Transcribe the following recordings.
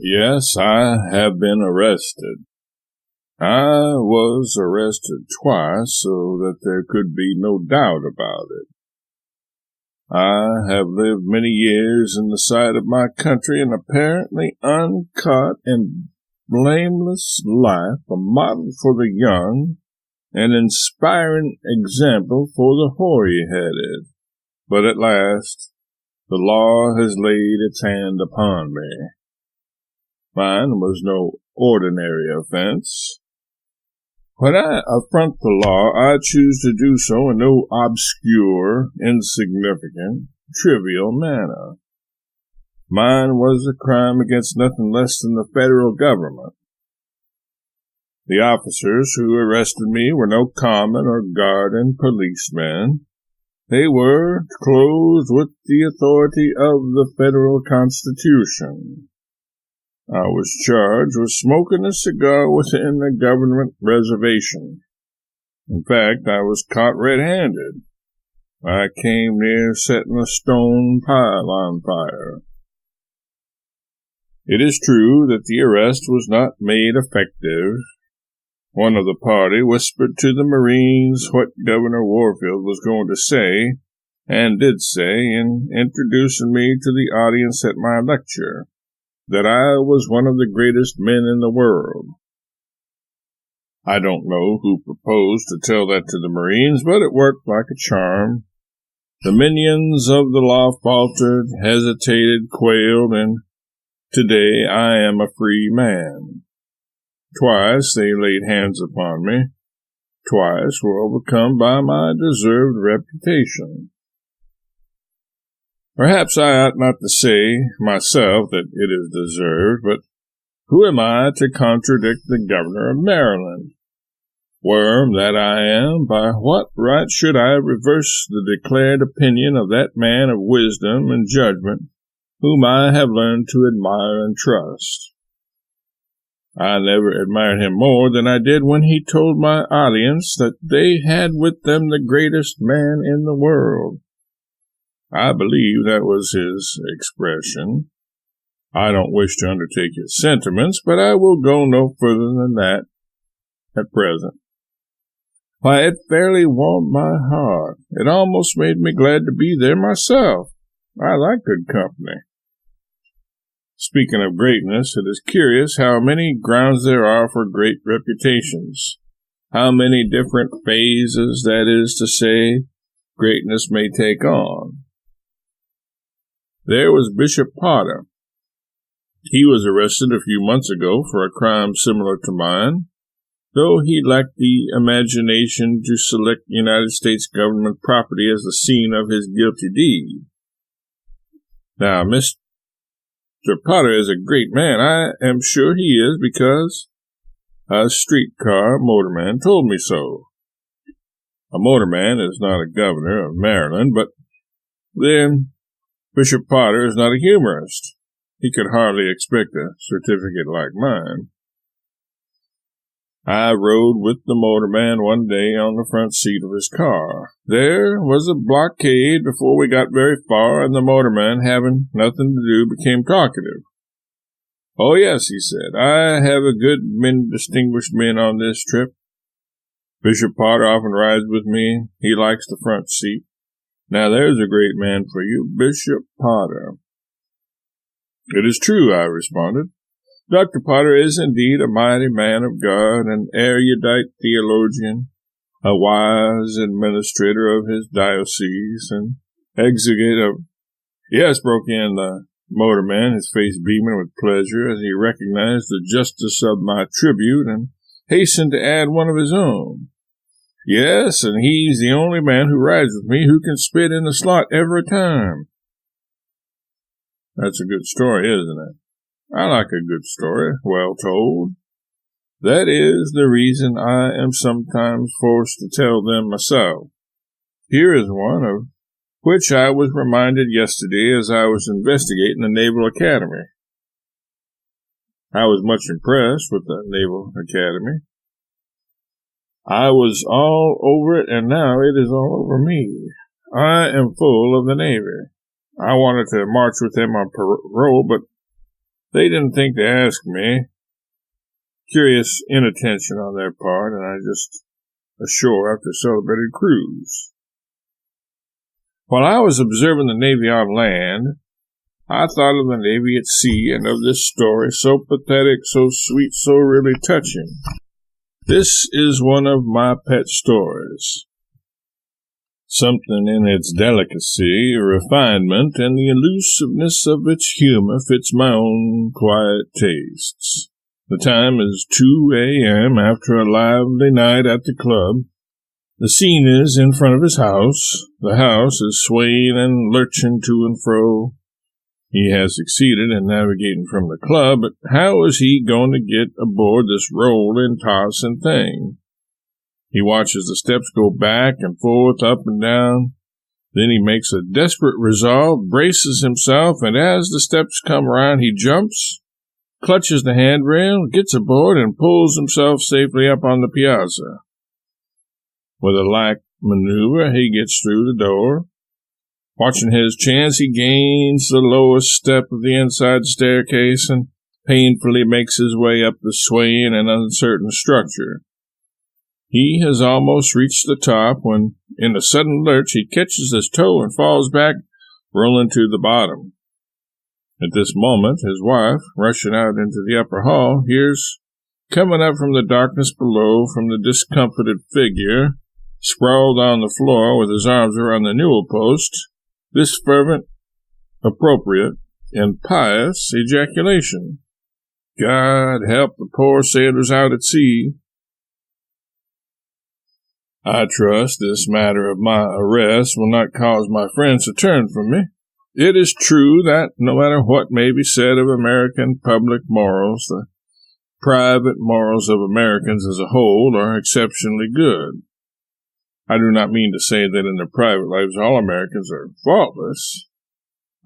Yes, I have been arrested. I was arrested twice so that there could be no doubt about it. I have lived many years in the sight of my country an apparently uncut and blameless life, a model for the young, an inspiring example for the hoary-headed. But at last, the law has laid its hand upon me. Mine was no ordinary offense. When I affront the law, I choose to do so in no obscure, insignificant, trivial manner. Mine was a crime against nothing less than the federal government. The officers who arrested me were no common or garden policemen. They were clothed with the authority of the federal Constitution. I was charged with smoking a cigar within the government reservation. In fact, I was caught red-handed. I came near setting a stone pile on fire. It is true that the arrest was not made effective. One of the party whispered to the Marines what Governor Warfield was going to say, and did say, in introducing me to the audience at my lecture, that I was one of the greatest men in the world. I don't know who proposed to tell that to the Marines, but it worked like a charm. The minions of the law faltered, hesitated, quailed, and today I am a free man. Twice they laid hands upon me. Twice were overcome by my deserved reputation. Perhaps I ought not to say myself that it is deserved, but who am I to contradict the governor of Maryland? Worm that I am, by what right should I reverse the declared opinion of that man of wisdom and judgment whom I have learned to admire and trust? I never admired him more than I did when he told my audience that they had with them the greatest man in the world. I believe that was his expression. I don't wish to undertake his sentiments, but I will go no further than that at present. Why, it fairly warmed my heart. It almost made me glad to be there myself. I like good company. Speaking of greatness, it is curious how many grounds there are for great reputations, how many different phases, that is to say, greatness may take on. There was Bishop Potter. He was arrested a few months ago for a crime similar to mine, though he lacked the imagination to select United States government property as the scene of his guilty deed. Now, Mr. Potter is a great man. I am sure he is, because a streetcar motorman told me so. A motorman is not a governor of Maryland, but then Bishop Potter is not a humorist. He could hardly expect a certificate like mine. I rode with the motorman one day on the front seat of his car. There was a blockade before we got very far, and the motorman, having nothing to do, became talkative. "Oh, yes," he said, "I have a good many distinguished men on this trip. Bishop Potter often rides with me. He likes the front seat. Now there's a great man for you, Bishop Potter." "It is true," I responded. "Dr. Potter is indeed a mighty man of God, an erudite theologian, a wise administrator of his diocese, and exegete of—" "Yes," broke in the motorman, his face beaming with pleasure as he recognized the justice of my tribute and hastened to add one of his own. "Yes, and he's the only man who rides with me who can spit in the slot every time." That's a good story, isn't it? I like a good story, well told. That is the reason I am sometimes forced to tell them myself. Here is one of which I was reminded yesterday as I was investigating the Naval Academy. I was much impressed with the Naval Academy. I was all over it, and now it is all over me. I am full of the Navy. I wanted to march with them on parole, but They didn't think to ask me. Curious inattention on their part, and I just ashore after a celebrated cruise. While I was observing the Navy on land, I thought of the Navy at sea and of this story, so pathetic, so sweet, so really touching. This is one of my pet stories. Something in its delicacy, refinement, and the elusiveness of its humor fits my own quiet tastes. The time is 2 a.m. after a lively night at the club. The scene is in front of his house. The house is swaying and lurching to and fro. He has succeeded in navigating from the club, but how is he going to get aboard this rolling, tossing thing? He watches the steps go back and forth, up and down. Then he makes a desperate resolve, braces himself, and as the steps come around, he jumps, clutches the handrail, gets aboard, and pulls himself safely up on the piazza. With a light maneuver, he gets through the door. Watching his chance, he gains the lowest step of the inside staircase and painfully makes his way up the swaying and uncertain structure. He has almost reached the top when, in a sudden lurch, he catches his toe and falls back, rolling to the bottom. At this moment, his wife, rushing out into the upper hall, hears, coming up from the darkness below from the discomfited figure, sprawled on the floor with his arms around the newel post, this fervent, appropriate, and pious ejaculation. God help the poor sailors out at sea. I trust this matter of my arrest will not cause my friends to turn from me. It is true that, no matter what may be said of American public morals, the private morals of Americans as a whole are exceptionally good. I do not mean to say that in their private lives all Americans are faultless.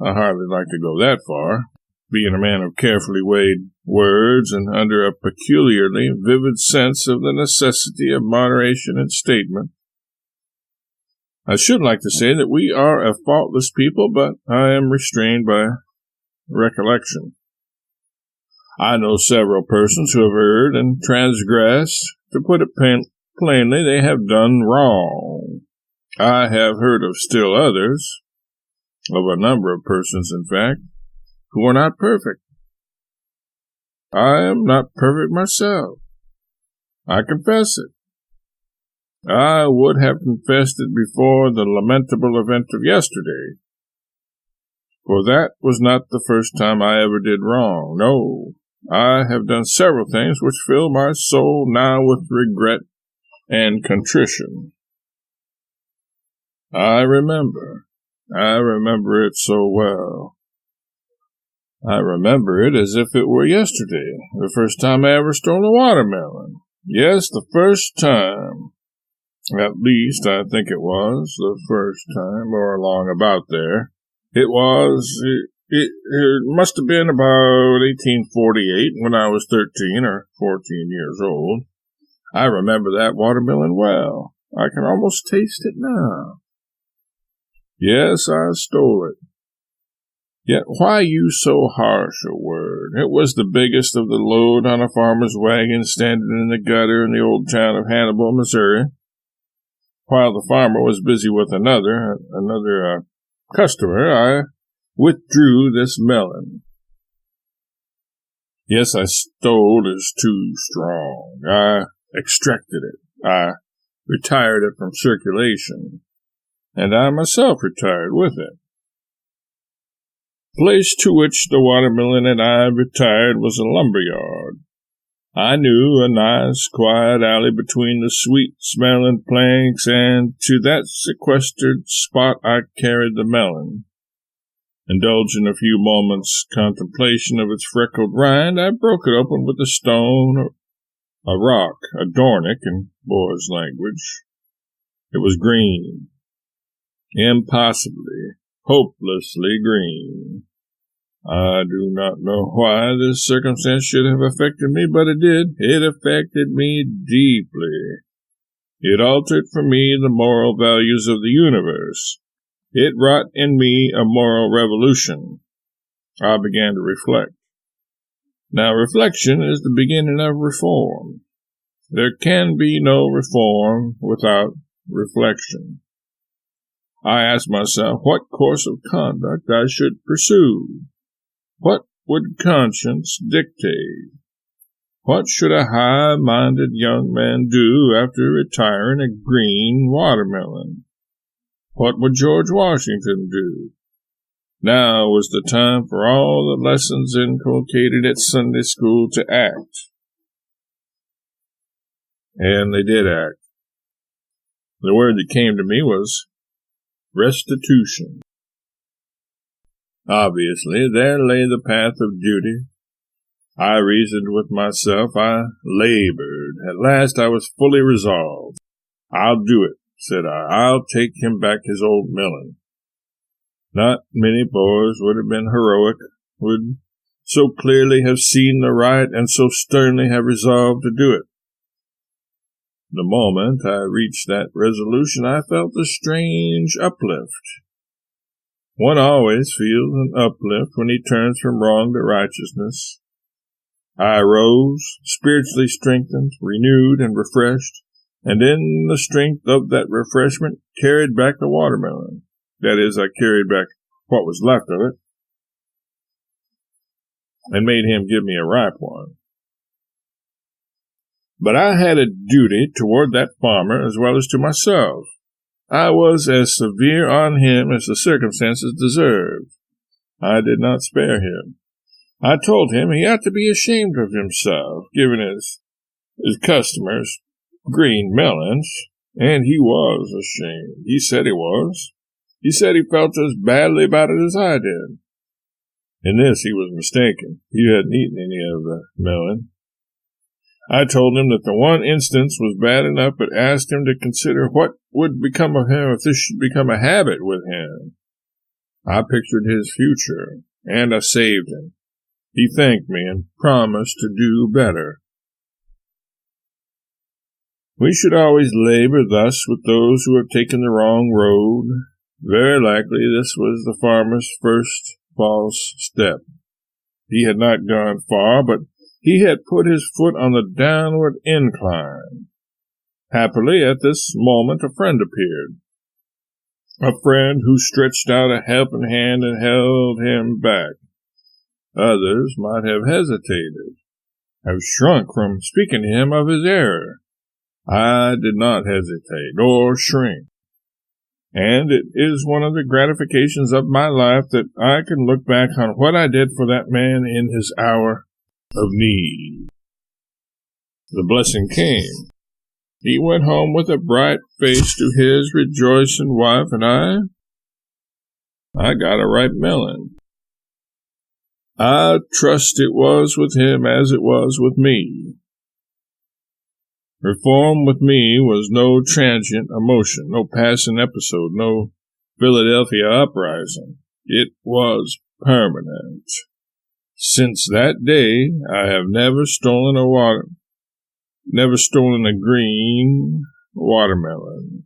I hardly like to go that far, being a man of carefully weighed words and under a peculiarly vivid sense of the necessity of moderation in statement. I should like to say that we are a faultless people, but I am restrained by recollection. I know several persons who have erred and transgressed. To put it plainly, they have done wrong. I have heard of still others, of a number of persons, in fact, who are not perfect. I am not perfect myself. I confess it. I would have confessed it before the lamentable event of yesterday, for that was not the first time I ever did wrong. No, I have done several things which fill my soul now with regret and contrition. I remember it so well. I remember it as if it were yesterday, the first time I ever stole a watermelon. Yes, the first time. At least, I think it was the first time, or along about there. It must have been about 1848, when I was 13 or 14 years old. I remember that watermelon well. I can almost taste it now. Yes, I stole it. Yet why use so harsh a word? It was the biggest of the load on a farmer's wagon standing in the gutter in the old town of Hannibal, Missouri. While the farmer was busy with another customer, I withdrew this melon. Yes, I stole is too strong. I extracted it. I retired it from circulation, and I myself retired with it. The place to which the watermelon and I retired was a lumber yard. I knew a nice, quiet alley between the sweet-smelling planks, and to that sequestered spot I carried the melon. Indulging a few moments' contemplation of its freckled rind, I broke it open with a stone, a rock, a dornick in boys' language. It was green. Impossibly, hopelessly green. I do not know why this circumstance should have affected me, but it did. It affected me deeply. It altered for me the moral values of the universe. It wrought in me a moral revolution. I began to reflect. Now, reflection is the beginning of reform. There can be no reform without reflection. I asked myself what course of conduct I should pursue. What would conscience dictate? What should a high-minded young man do after retiring a green watermelon? What would George Washington do? Now was the time for all the lessons inculcated at Sunday school to act. And they did act. The word that came to me was restitution. Obviously, there lay the path of duty. I reasoned with myself. I labored. At last I was fully resolved. I'll do it, said I. I'll take him back his old melon. Not many boys would have been heroic, would so clearly have seen the right and so sternly have resolved to do it. The moment I reached that resolution, I felt a strange uplift. One always feels an uplift when he turns from wrong to righteousness. I rose, spiritually strengthened, renewed, and refreshed, and in the strength of that refreshment carried back the watermelon. That is, I carried back what was left of it, and made him give me a ripe one. But I had a duty toward that farmer as well as to myself. I was as severe on him as the circumstances deserved. I did not spare him. I told him he ought to be ashamed of himself, given his customers green melons, and he was ashamed. He said he was. He said he felt as badly about it as I did. In this he was mistaken. He hadn't eaten any of the melon. I told him that the one instance was bad enough, but asked him to consider what would become of him if this should become a habit with him. I pictured his future, and I saved him. He thanked me and promised to do better. We should always labor thus with those who have taken the wrong road. Very likely this was the farmer's first false step. He had not gone far, but he had put his foot on the downward incline. Happily, at this moment, a friend appeared. A friend who stretched out a helping hand and held him back. Others might have hesitated, have shrunk from speaking to him of his error. I did not hesitate or shrink. And it is one of the gratifications of my life that I can look back on what I did for that man in his hour of need. The blessing came. He went home with a bright face to his rejoicing wife, and I got a ripe melon. I trust it was with him as it was with me. Reform with me was no transient emotion, no passing episode, no Philadelphia uprising. It was permanent. Since that day, I have never stolen a green watermelon.